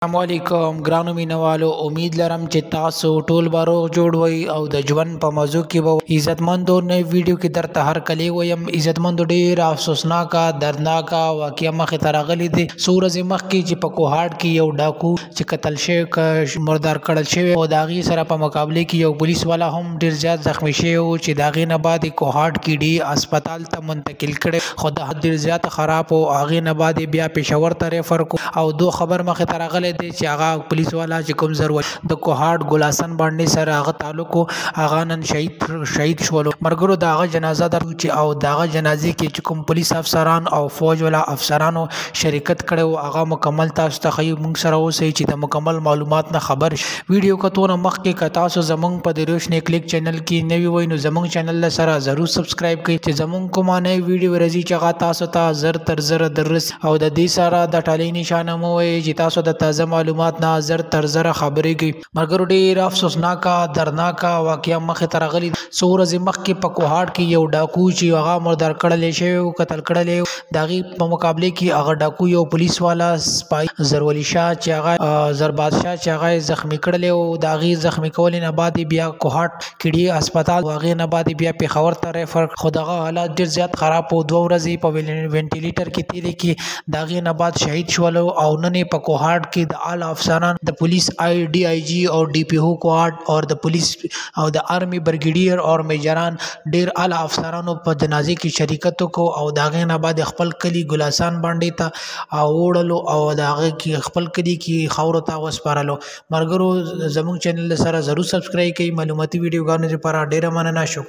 अस्सलामुअलैकुम ग्रानो मीनवालो उम्मीद लरम چې تاسو ټول بارو جوړ وي او د ژوند په موضوع کې به عزتمندو نو ویډیو کې درته هر کلی ويم عزتمندو ډیر افسوسناک دردناک واقعیا مخ ترغلي دي سورز مخ کې چې په کوهاټ کې یو ډاکو چې قتل شوی مردار کړل شوی او داغي سره په مقابله کې یو پولیس والا هم ډیر زیات زخمی شوی او چې داغي نه بعد کوهاټ کې ډی هسپتال ته منتقل کړي خو د ډیر زیات خراب او هغه نه بعد بیا پېښور ته ریفر کو او دو خبر مخ ترغلي دي چې هغه پولیس والا چې کوم ضرورت د کوهاټ ګلاسن باندې سره هغه تعلق هغه نن شهید شول مرګرو داغه جنازه در چې او داغه جنازي کې چې کوم پولیس افسران او فوج والا افسرانو شرکت کړي هغه مکمل تاسو ته خي موږ سره اوسئ چې د مکمل معلومات نه خبر ویډیو کتونه مخ کې کتا سو زمونږ په دروشنه کلیک چینل کې نوی وای نو زمونږ چینل سره ضرور سبسکرایب کړئ چې زمونږ کومه نه ویډیو ورزي چې هغه تاسو ته زر تر زر درس او د دې سره د ټالی نشانه مو وي چې تاسو د تازه معلومات نه زر تر زر خبرې کوي مرګرو ډیر افسوسناک دردناک واقعیا مخ ترغلي سورز مخ کې په کوهاټ کې یو ډاکو چې هغه مردار کړل شوی او قتل کړل داغي په مقابله کې هغه ډاکو یو پولیس والا سپای زرولی شاه چې هغه زر بادشاه چې هغه زخمی کړل او داغي زخمی کول نه بعد بیا کوهاټ کې هسپتال واغې نه بعد بیا پېښور ته ریفر خدغه حالات ډیر زیات خراب او 2 ورځې په وینټیلیټر کې تیرې کې داغي نه بعد شهید شول او نن په کوهاټ کې د اعلی افسران د پولیس ډي آی جی او ډي پی او کوهاټ او د پولیس او د آرمي برګیډیر او میجران ډیر اعلی افسرانو په جنازې کې شریکت کو او داغه نه بعد خپل کلی ګلاسان باندې ته اوړلو او داغه کې خپل کلی کې خاور ته وسپارلو مرګرو زموږ چینل سره ضرور سبسکرایب کړئ معلوماتي ویډیوګانو لپاره ډیره مننه شکریہ